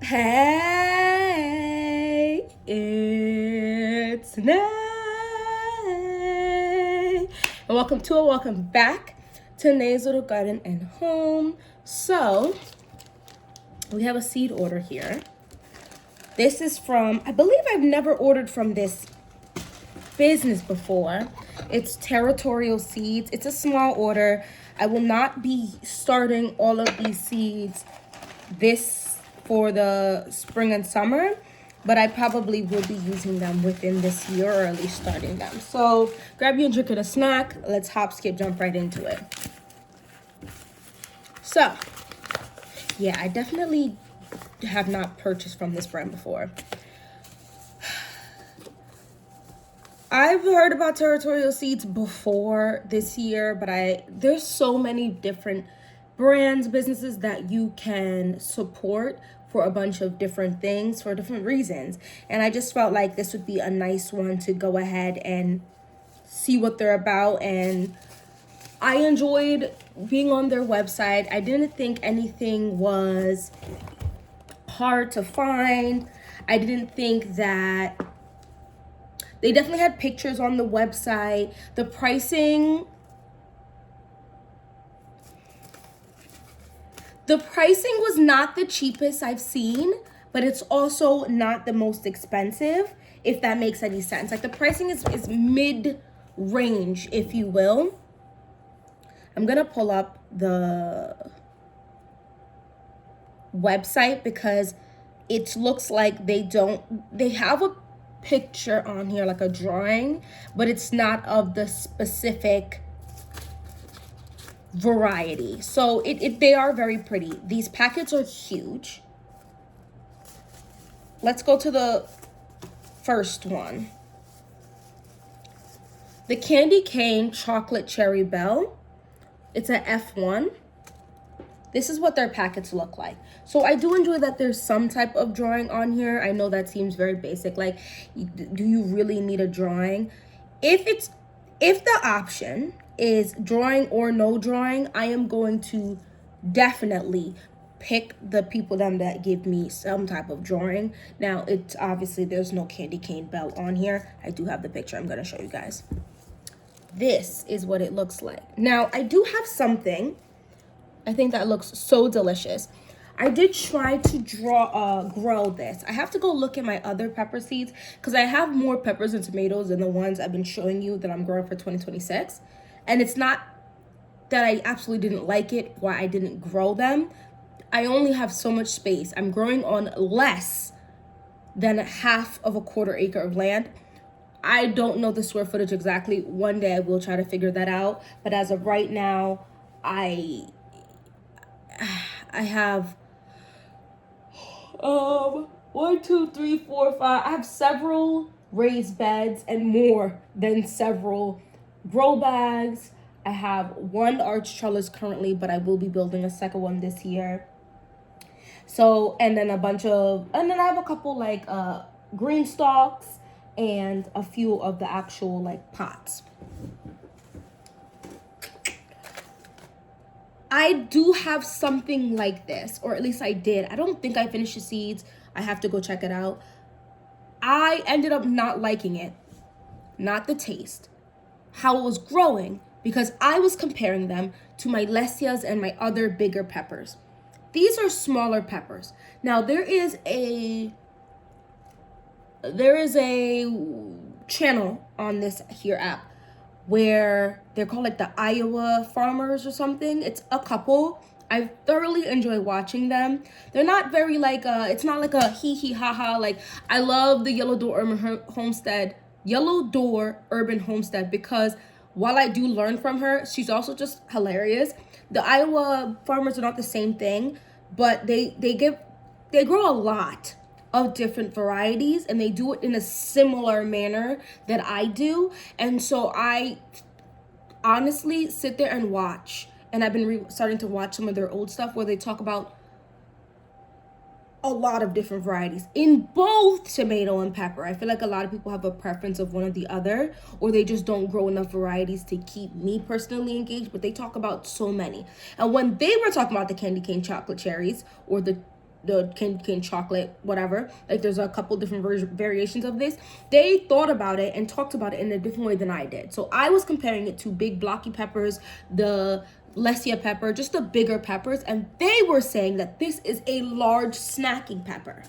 Hey, it's Nay. And welcome back to Nay's Little Garden and Home. So, we have a seed order here. This is from, I believe I've never ordered from this business before. It's Territorial seeds. It's a small order. I will not be starting all of these seeds for the spring and summer, but I probably will be using them within this year, or at least starting them. So grab your drink and a snack. Let's hop, skip, jump right into it. So yeah, I definitely have not purchased from this brand before. I've heard about Territorial seeds before this year, but there's so many different brands, businesses that you can support for a bunch of different things for different reasons. And I just felt like this would be a nice one to go ahead and see what they're about. And I enjoyed being on their website. I didn't think anything was hard to find. I didn't think that they definitely had pictures on the website. The pricing was not the cheapest I've seen, but it's also not the most expensive, if that makes any sense. Like, the pricing is mid-range, if you will. I'm gonna pull up the website because it looks like they have a picture on here, like a drawing, but it's not of the specific variety. So they are very pretty. These packets are huge. Let's go to the first one. The Candy Cane Chocolate Cherry Bell. It's a F1. This is what their packets look like. So I do enjoy that there's some type of drawing on here. I know that seems very basic. Like, do you really need a drawing? If the option is drawing or no drawing, I am going to definitely pick the people that give me some type of drawing. Now, it's obviously there's no candy cane bell on here. I do have the picture. I'm going to show you guys. This is what it looks like. Now, I do have something I think that looks so delicious. I did try to grow this. I have to go look at my other pepper seeds because I have more peppers and tomatoes than the ones I've been showing you that I'm growing for 2026. And it's not that I absolutely didn't like it, why I didn't grow them. I only have so much space. I'm growing on less than half of a quarter acre of land. I don't know the square footage exactly. One day I will try to figure that out. But as of right now, I have 1, 2, 3, 4, 5. I have several raised beds and more than several grow bags. I have one arch trellis currently, but I will be building a second one this year. So, and then I have a couple like green stalks and a few of the actual like pots. I do have something like this, or at least I did. I don't think I finished the seeds. I have to go check it out. I ended up not liking it, not the taste, how it was growing, because I was comparing them to my lessias and my other bigger peppers. These are smaller peppers. Now, there is a channel on this here app where they're called like the Iowa farmers or something. It's a couple. I thoroughly enjoy watching them. They're not very like, it's not like a hee hee ha ha. Like, I love the Yellow Door Urban Homestead because while I do learn from her, she's also just hilarious. The Iowa farmers are not the same thing, but they grow a lot of different varieties, and they do it in a similar manner that I do. And so I honestly sit there and watch, and I've been starting to watch some of their old stuff where they talk about a lot of different varieties in both tomato and pepper. I feel like a lot of people have a preference of one or the other, or they just don't grow enough varieties to keep me personally engaged, but they talk about so many. And when they were talking about the candy cane chocolate cherries or the the candy cane chocolate, whatever. Like there's a couple different variations of this. They thought about it and talked about it in a different way than I did. So I was comparing it to big blocky peppers, the Lesia pepper, just the bigger peppers, and they were saying that this is a large snacking pepper.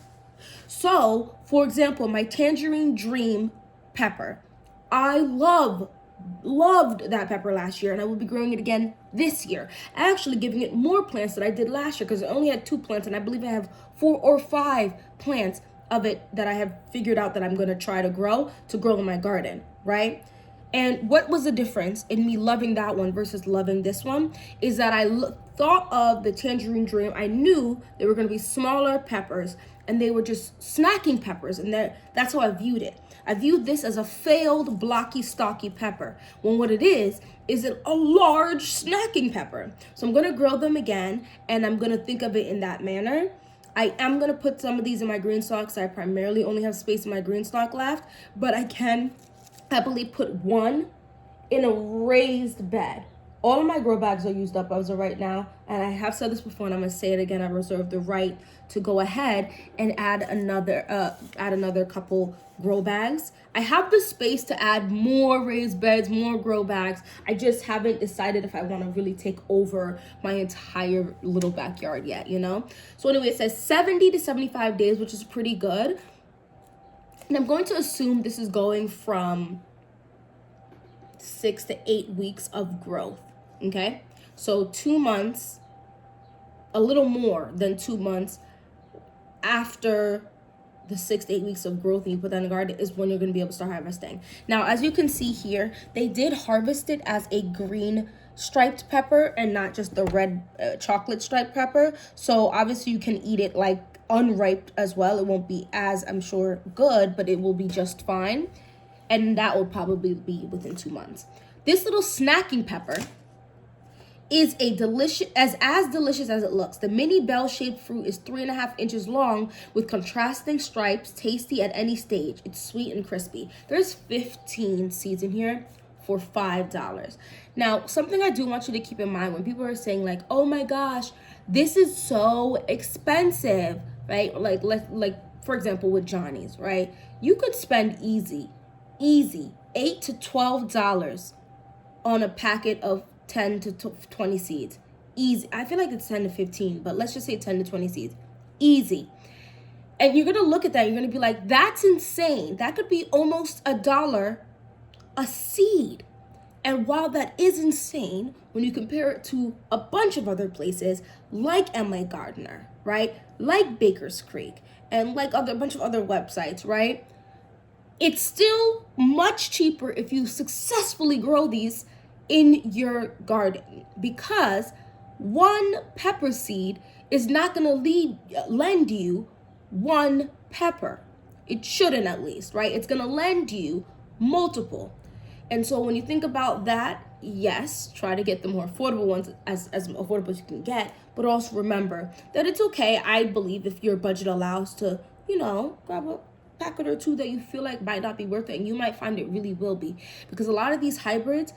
So, for example, my Tangerine Dream pepper, I loved that pepper last year, and I will be growing it again this year. Actually giving it more plants than I did last year, because I only had 2 plants, and I believe I have 4 or 5 plants of it that I have figured out that I'm going to try to grow in my garden, right? And what was the difference in me loving that one versus loving this one is that I thought of the Tangerine Dream. I knew they were going to be smaller peppers, and they were just snacking peppers, and that's how I viewed it. I viewed this as a failed blocky stocky pepper, when what it is a large snacking pepper. So I'm going to grow them again, and I'm going to think of it in that manner. I am going to put some of these in my green stalks. I primarily only have space in my green stalk left, but I can happily put one in a raised bed. All of my grow bags are used up as of right now, and I have said this before, and I'm gonna say it again. I reserve the right to go ahead and add another couple grow bags. I have the space to add more raised beds, more grow bags. I just haven't decided if I want to really take over my entire little backyard yet, you know? So anyway, it says 70 to 75 days, which is pretty good. And I'm going to assume this is going from 6 to 8 weeks of growth, okay? So 2 months, a little more than 2 months after the 6 to 8 weeks of growth and you put that in the garden is when you're going to be able to start harvesting. Now, as you can see here, they did harvest it as a green striped pepper and not just the red chocolate striped pepper. So obviously you can eat it like unripe as well. It won't be as, I'm sure, good, but it will be just fine. And that will probably be within 2 months. This little snacking pepper is as delicious as it looks. The mini bell-shaped fruit is 3.5 inches long with contrasting stripes, tasty at any stage. It's sweet and crispy. There's 15 seeds in here for $5. Now, something I do want you to keep in mind when people are saying like, oh my gosh, this is so expensive, right? Like for example, with Johnny's, right? You could spend easy $8 to $12 on a packet of 10 to 20 seeds. Easy. I feel like it's 10 to 15, but let's just say 10 to 20 seeds. Easy. And you're going to look at that. You're going to be like, that's insane. That could be almost $1 a seed. And while that is insane, when you compare it to a bunch of other places like M.A. Gardener, right? Like Baker's Creek and like a bunch of other websites, right? It's still much cheaper if you successfully grow these in your garden, because one pepper seed is not going to lend you one pepper. It shouldn't, at least, right? It's going to lend you multiple. And so when you think about that, yes, try to get the more affordable ones as affordable as you can get, but also remember that it's okay, I believe, if your budget allows to, grab a packet or two that you feel like might not be worth it, and you might find it really will be, because a lot of these hybrids,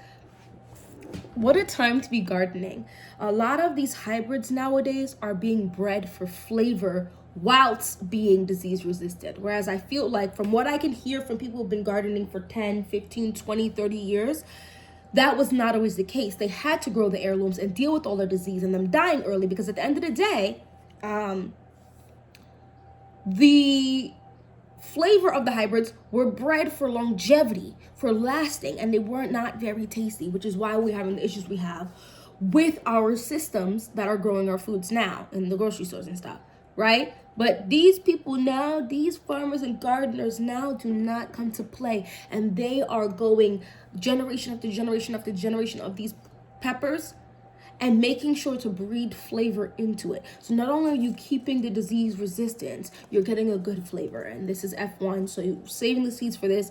what a time to be gardening. A lot of these hybrids nowadays are being bred for flavor whilst being disease resistant. Whereas I feel like, from what I can hear from people who've been gardening for 10, 15, 20, 30 years, that was not always the case. They had to grow the heirlooms and deal with all the disease and them dying early, because at the end of the day, the flavor of the hybrids were bred for longevity, for lasting, and they were not very tasty, which is why we're having the issues we have with our systems that are growing our foods now in the grocery stores and stuff, right? But these people now, these farmers and gardeners now do not come to play, and they are going generation after generation after generation of these peppers and making sure to breed flavor into it. So not only are you keeping the disease resistance, you're getting a good flavor. And this is F1, so you're saving the seeds for this.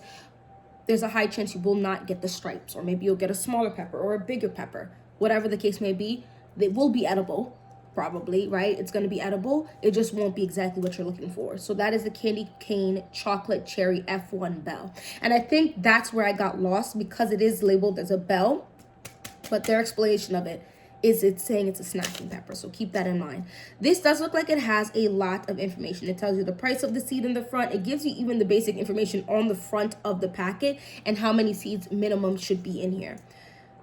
There's a high chance you will not get the stripes, or maybe you'll get a smaller pepper or a bigger pepper. Whatever the case may be, they will be edible, probably, right? It's going to be edible. It just won't be exactly what you're looking for. So that is the Candy Cane Chocolate Cherry F1 Bell. And I think that's where I got lost, because it is labeled as a bell, but their explanation of it is it saying it's a snacking pepper. So keep that in mind. This does look like it has a lot of information. It tells you the price of the seed in the front. It gives you even the basic information on the front of the packet and how many seeds minimum should be in here.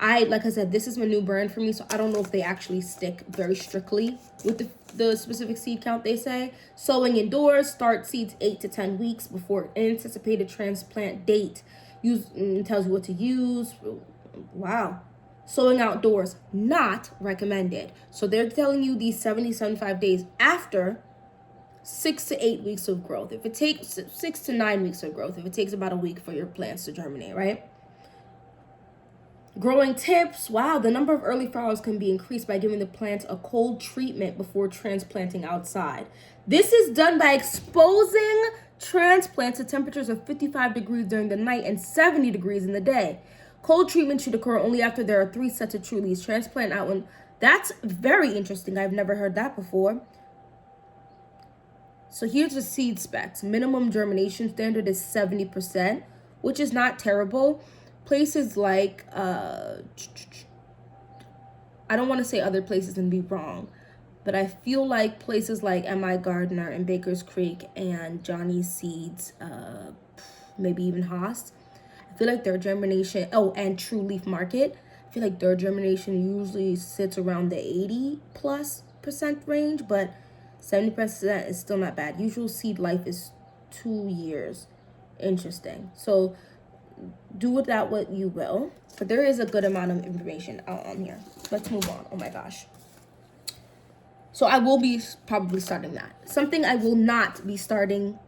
Like I said, this is my new brand for me, so I don't know if they actually stick very strictly with the specific seed count they say. Sowing indoors, start seeds 8 to 10 weeks before anticipated transplant date. It tells you what to use. Wow. Sowing outdoors, not recommended. So they're telling you these 70, 75 days after 6 to 8 weeks of growth. If it takes 6 to 9 weeks of growth, if it takes about a week for your plants to germinate, right? Growing tips. Wow, the number of early flowers can be increased by giving the plants a cold treatment before transplanting outside. This is done by exposing transplants to temperatures of 55 degrees during the night and 70 degrees in the day. Cold treatment should occur only after there are 3 sets of true leaves. Transplant out when... That's very interesting. I've never heard that before. So here's the seed specs. Minimum germination standard is 70%, which is not terrible. Places like, I don't want to say other places and be wrong, but I feel like places like M.I. Gardner and Baker's Creek and Johnny's Seeds, maybe even Haas, I feel like their germination, and True Leaf Market, I feel like their germination usually sits around the 80+% range, but 70% is still not bad. Usual seed life is 2 years. Interesting. So do with that what you will, but there is a good amount of information out on here. Let's move on. Oh my gosh. So I will be probably starting that. Something I will not be starting.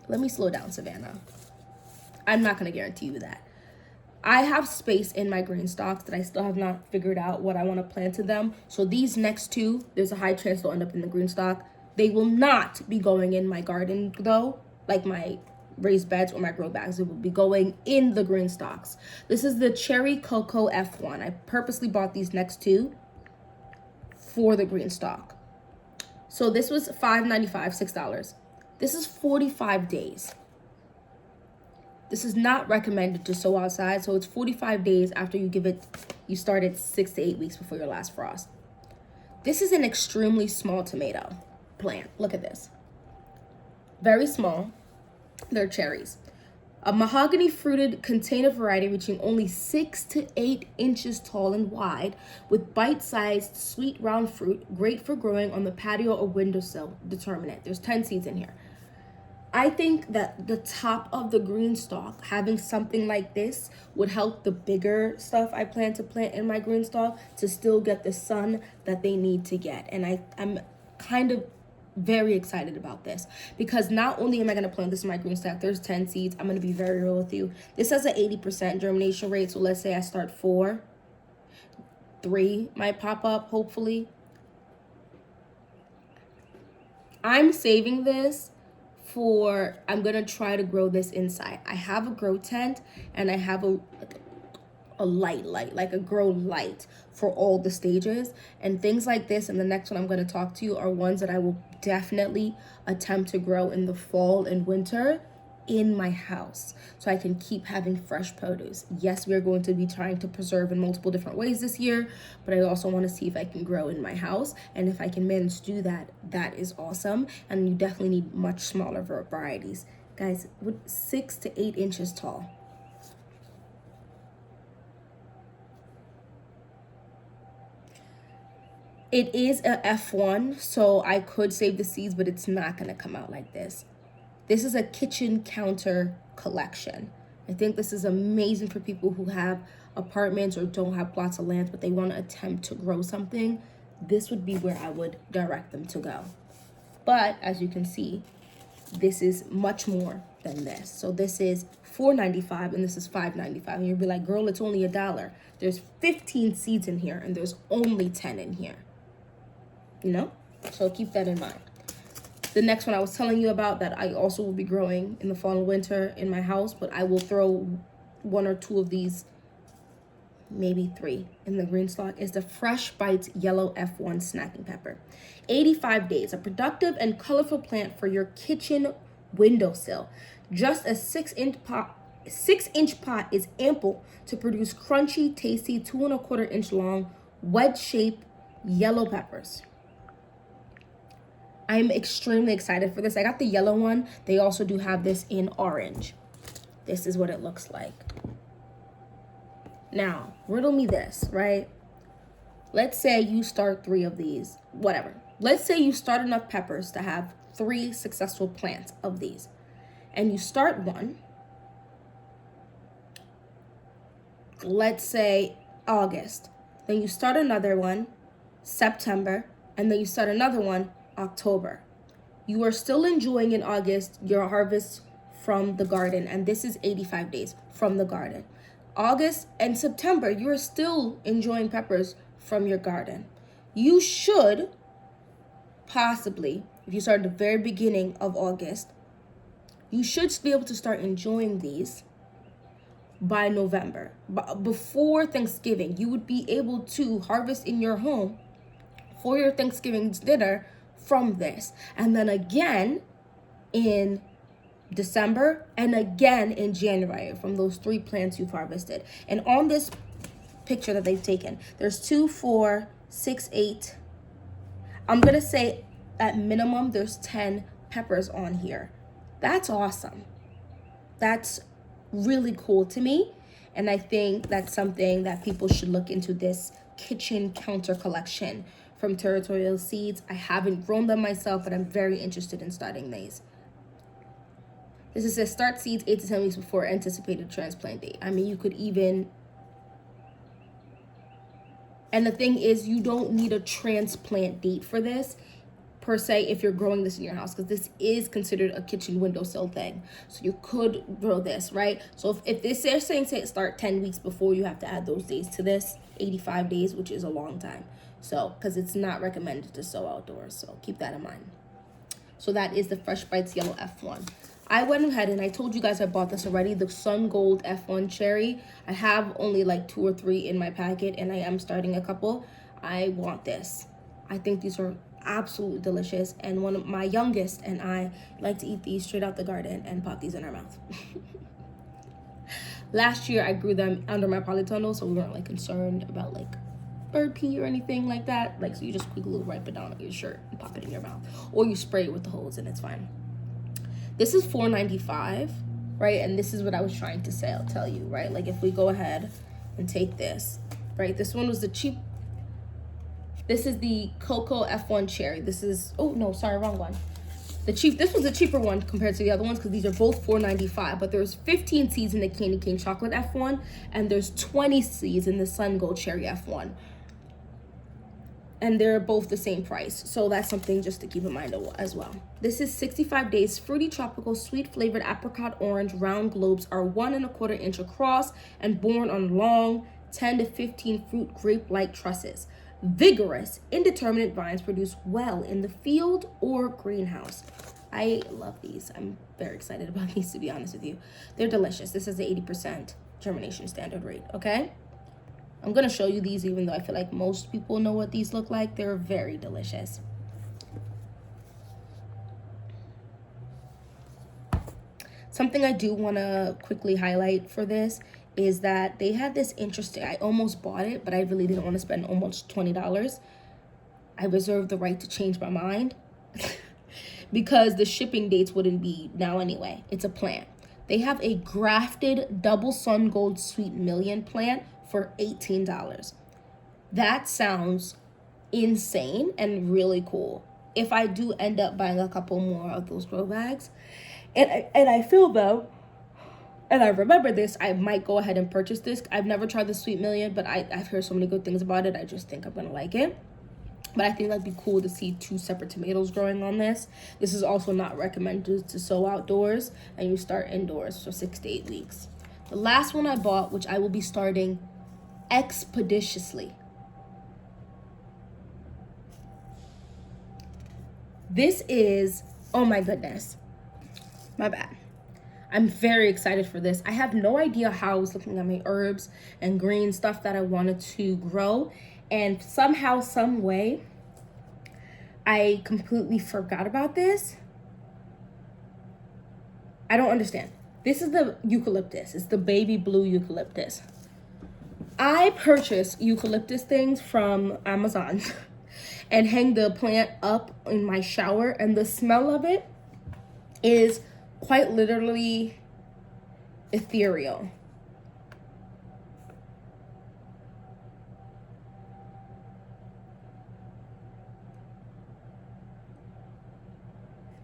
Let me slow down, Savannah. I'm not going to guarantee you that. I have space in my green stalks that I still have not figured out what I want to plant to them. So these next two, there's a high chance they'll end up in the green stalk. They will not be going in my garden though, like my raised beds or my grow bags. It will be going in the green stalks. This is the Cherry Cocoa F1. I purposely bought these next two for the green stalk. So this was $5.95, $6. This is 45 days. This is not recommended to sow outside, so it's 45 days after you started 6 to 8 weeks before your last frost. This is an extremely small tomato plant. Look at this. Very small. They're cherries. A mahogany fruited container variety reaching only 6 to 8 inches tall and wide, with bite-sized sweet round fruit, great for growing on the patio or windowsill. Determinate. There's 10 seeds in here. I think that the top of the green stalk, having something like this, would help the bigger stuff I plan to plant in my green stalk to still get the sun that they need to get. And I'm kind of very excited about this because not only am I going to plant this in my green stack, there's 10 seeds. I'm going to be very real with you. This has an 80% germination rate. So let's say I start 4, 3 might pop up, hopefully. I'm saving this I'm going to try to grow this inside. I have a grow tent and I have a light, like a grow light for all the stages, and things like this. And the next one I'm going to talk to you are ones that I will definitely attempt to grow in the fall and winter in my house so I can keep having fresh produce. Yes, we're going to be trying to preserve in multiple different ways this year, but I also want to see if I can grow in my house, and if I can manage to do that, that is awesome. And you definitely need much smaller varieties, guys. With 6 to 8 inches tall. It is a F1, so I could save the seeds, but it's not going to come out like this. This is a kitchen counter collection. I think this is amazing for people who have apartments or don't have lots of land, but they want to attempt to grow something. This would be where I would direct them to go. But as you can see, this is much more than this. So this is $4.95 and this is $5.95. And you'll be like, girl, it's only $1. There's 15 seeds in here and there's only 10 in here. You know? So keep that in mind. The next one I was telling you about that I also will be growing in the fall and winter in my house, but I will throw 1 or 2 of these, maybe 3 in the green stalk, is the Fresh Bites Yellow F1 Snacking Pepper. 85 days, a productive and colorful plant for your kitchen windowsill. Just a 6-inch 6-inch pot is ample to produce crunchy, tasty, 2¼ inch long, wedge-shaped yellow peppers. I'm extremely excited for this. I got the yellow one. They also do have this in orange. This is what it looks like. Now, riddle me this, right? Let's say you start 3 of these, whatever. Let's say you start enough peppers to have 3 successful plants of these. And you start one, let's say August. Then you start another one, September. And then you start another one, October. You are still enjoying in August your harvest from the garden. And this is 85 days from the garden. August and September, you are still enjoying peppers from your garden. You should possibly, if you start at the very beginning of August, you should be able to start enjoying these by November. Before Thanksgiving, you would be able to harvest in your home for your Thanksgiving dinner from this. And then again in December and again in January from those 3 plants you've harvested. And on this picture that they've taken, there's 2, 4, 6, 8. I'm gonna say at minimum there's 10 peppers on here. That's awesome. That's really cool to me. And I think that's something that people should look into, this kitchen counter collection from Territorial Seeds. I haven't grown them myself, but I'm very interested in starting these. This is says start seeds 8 to 10 weeks before anticipated transplant date. I mean, you could even, and the thing is, you don't need a transplant date for this per se if you're growing this in your house, because this is considered a kitchen windowsill thing. So you could grow this, right? So if this is saying say start 10 weeks before, you have to add those days to this, 85 days, which is a long time. So, because it's not recommended to sow outdoors. So keep that in mind. So that is the Fresh Bites Yellow F1. I went ahead and I told you guys I bought this already, the Sun Gold F1 Cherry. I have only like 2 or 3 in my packet, and I am starting a couple. I want this. I think these are absolutely delicious, and one of my youngest and I like to eat these straight out the garden and pop these in our mouth. Last year I grew them under my polytunnel, so we weren't like concerned about like bird pee or anything like that. Like, so you just quickly wipe it down on your shirt and pop it in your mouth, or you spray it with the hose and it's fine. This is $4.95, right? And this is what I was trying to say, I'll tell you, right? Like if we go ahead and take this, right? This one was the cheap. This is the Cocoa F1 Cherry. This is, oh no, sorry, wrong one. This was the cheaper one compared to the other ones because these are both $4.95, but there's 15 seeds in the Candy Cane Chocolate F1 and there's 20 seeds in the Sun Gold Cherry F1. And they're both the same price. So that's something just to keep in mind as well. This is 65 days, fruity, tropical, sweet flavored apricot orange round globes are 1¼ inch across and borne on long 10 to 15 fruit grape-like trusses. Vigorous, indeterminate vines produce well in the field or greenhouse. I love these. I'm very excited about these, to be honest with you. They're delicious. This is the 80% germination standard rate, okay? I'm going to show you these even though I feel like most people know what these look like. They're very delicious. Something I do want to quickly highlight for this is that they had this interesting, I almost bought it, but I really didn't want to spend almost $20. I reserved the right to change my mind because the shipping dates wouldn't be now anyway. It's a plant. They have a grafted double Sun Gold Sweet Million plant for $18. That sounds insane and really cool. If I do end up buying a couple more of those grow bags, and I feel though, and I remember this, I might go ahead and purchase this. I've never tried the Sweet Million, but I've heard so many good things about it. I just think I'm gonna like it. But I think that'd be cool to see 2 separate tomatoes growing on this. This is also not recommended to sow outdoors, and you start indoors for 6 to 8 weeks. The last one I bought, which I will be starting expeditiously. This is, oh my goodness, my bad. I'm very excited for this. I have no idea how I was looking at my herbs and green stuff that I wanted to grow, and somehow, some way, I completely forgot about this. I don't understand. This is the eucalyptus. It's the baby blue eucalyptus. I purchased eucalyptus things from Amazon and hang the plant up in my shower, and the smell of it is quite literally ethereal.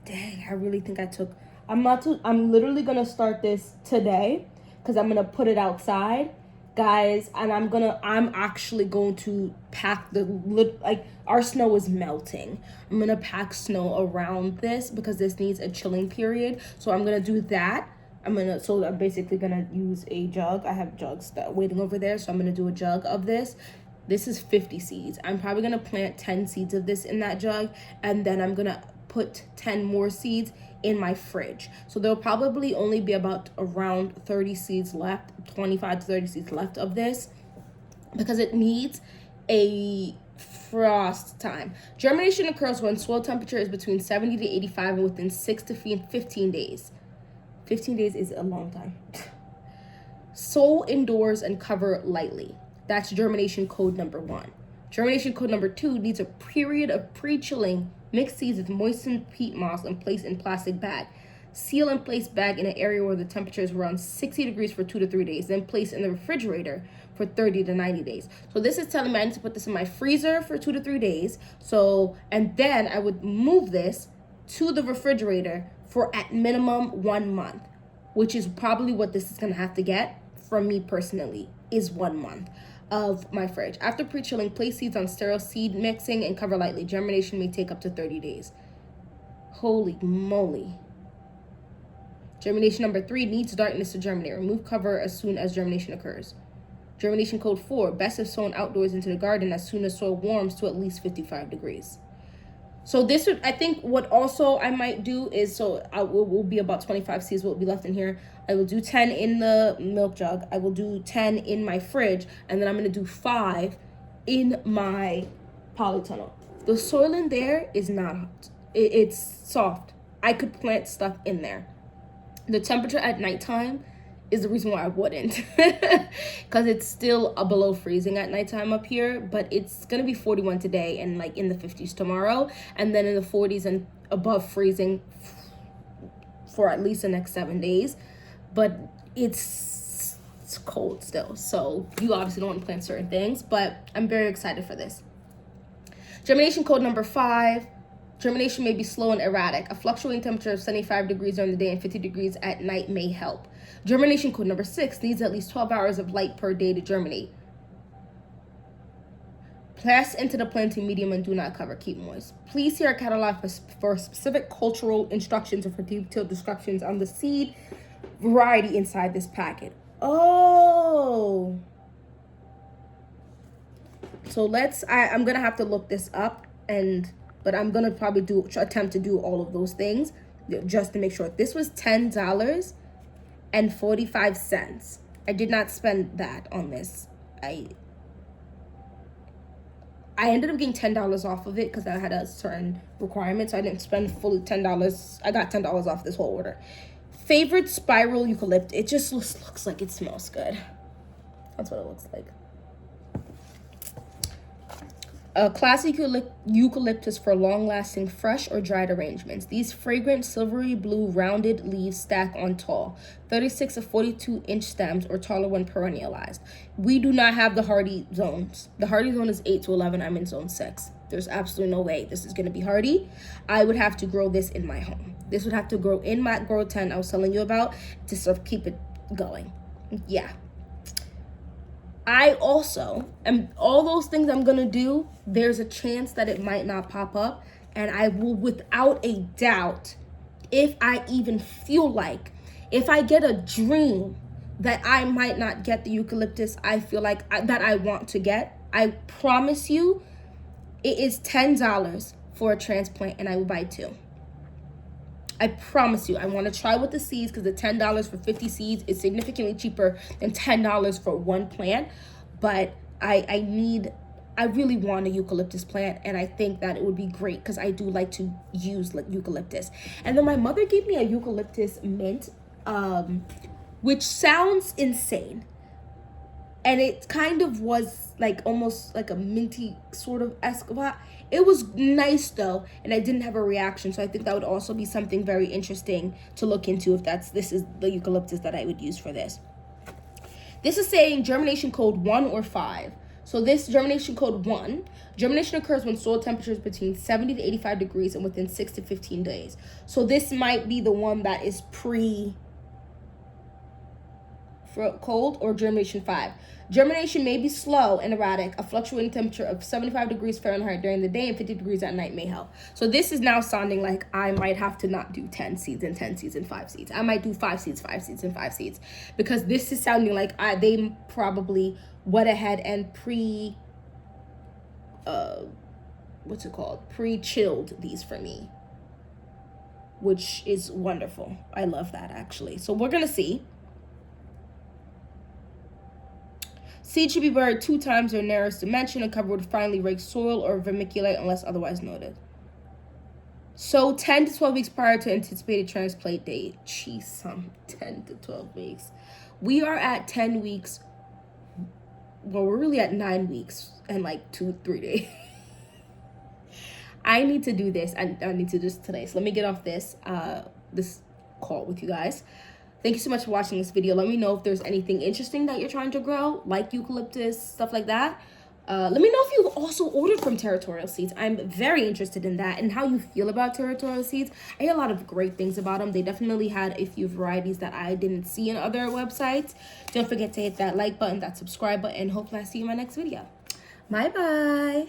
Dang, I really think I'm literally gonna start this today because I'm gonna put it outside, guys, and I'm actually going to pack our snow is melting. I'm gonna pack snow around this because this needs a chilling period. So I'm gonna do that. I'm basically gonna use a jug. I have jugs that waiting over there, so I'm gonna do a jug of this. This is 50 seeds. I'm probably gonna plant 10 seeds of this in that jug, and then I'm gonna put 10 more seeds in my fridge. So there'll probably only be about around 30 seeds left, 25 to 30 seeds left of this, because it needs a frost time. Germination occurs when soil temperature is between 70 to 85 and within 6 to 15 days. 15 days is a long time. Sow indoors and cover lightly. That's germination code number 1. Germination code number 2 needs a period of pre-chilling. Mix seeds with moistened peat moss and place in plastic bag. Seal and place bag in an area where the temperature is around 60 degrees for 2 to 3 days. Then place in the refrigerator for 30 to 90 days. So this is telling me I need to put this in my freezer for 2 to 3 days. And then I would move this to the refrigerator for at minimum 1 month, which is probably what this is gonna have to get from me personally, is 1 month of my fridge. After pre-chilling, place seeds on sterile seed mixing and cover lightly. Germination may take up to 30 days. Holy moly. Germination number 3 needs darkness to germinate. Remove cover as soon as germination occurs. Germination code 4, best if sown outdoors into the garden as soon as soil warms to at least 55 degrees. So I think what also I might do is, will be about 25 seeds will be left in here. I will do 10 in the milk jug. I will do 10 in my fridge. And then I'm going to do 5 in my polytunnel. The soil in there is not, it's soft. I could plant stuff in there. The temperature at nighttime is the reason why I wouldn't. Because it's still below freezing at nighttime up here. But it's going to be 41 today and like in the 50s tomorrow. And then in the 40s and above freezing for at least the next 7 days. But it's cold still. So you obviously don't want to plant certain things. But I'm very excited for this. Germination code number 5. Germination may be slow and erratic. A fluctuating temperature of 75 degrees during the day and 50 degrees at night may help. Germination code number 6 needs at least 12 hours of light per day to germinate. Press into the planting medium and do not cover. Keep moist. Please see our catalog for specific cultural instructions or for detailed descriptions on the seed variety inside this packet. Oh. So I'm going to have to look this up, but I'm going to probably attempt to do all of those things just to make sure. This was $10.45. I did not spend that on this. I ended up getting $10 off of it because I had a certain requirement, so I didn't spend fully $10. I got $10 off this whole order. Favorite spiral eucalyptus. It just looks like it smells good. That's what it looks like. A classic eucalyptus for long-lasting fresh or dried arrangements. These fragrant silvery blue rounded leaves stack on tall, 36 to 42-inch stems or taller when perennialized. We do not have the hardy zones. The hardy zone is 8 to 11. I'm in zone 6. There's absolutely no way this is going to be hardy. I would have to grow this in my home. This would have to grow in my grow tent I was telling you about to sort of keep it going. Yeah. I also, and all those things I'm going to do, there's a chance that it might not pop up. And I will, without a doubt, if I even feel like, if I get a dream that I might not get the eucalyptus I feel like that I want to get, I promise you, it is $10 for a transplant and I will buy 2. I promise you, I want to try with the seeds because the $10 for 50 seeds is significantly cheaper than $10 for one plant. But I really want a eucalyptus plant, and I think that it would be great because I do like to use eucalyptus. And then my mother gave me a eucalyptus mint which sounds insane. And it kind of was like almost like a minty sort of esque vibe. It was nice though, and I didn't have a reaction, so I think that would also be something very interesting to look into if this is the eucalyptus that I would use for this. This is saying germination code 1 or 5. So this germination code 1, germination occurs when soil temperature is between 70 to 85 degrees and within 6 to 15 days. So this might be the one that is cold, or germination 5. Germination may be slow and erratic. A fluctuating temperature of 75 degrees Fahrenheit during the day and 50 degrees at night may help. So this is now sounding like I might have to not do 10 seeds and 10 seeds and 5 seeds. I might do 5 seeds, 5 seeds, and 5 seeds, because this is sounding like they probably went ahead and pre-chilled these for me, which is wonderful. I love that, actually. So we're gonna see. Seed should be buried 2 times their nearest dimension and covered with finely raked soil or vermiculite unless otherwise noted. So 10 to 12 weeks prior to anticipated transplant date. Jeez, 10 to 12 weeks. We are at 10 weeks. Well, we're really at 9 weeks and like 2-3 days. I need to do this. I need to do this today. So let me get off this call with you guys. Thank you so much for watching this video. Let me know if there's anything interesting that you're trying to grow, like eucalyptus, stuff like that. Let me know if you also ordered from Territorial Seeds. I'm very interested in that, and how you feel about Territorial Seeds. I hear a lot of great things about them. They definitely had a few varieties that I didn't see in other websites. Don't forget to hit that like button, that subscribe button. Hopefully I see you in my next video. Bye-bye.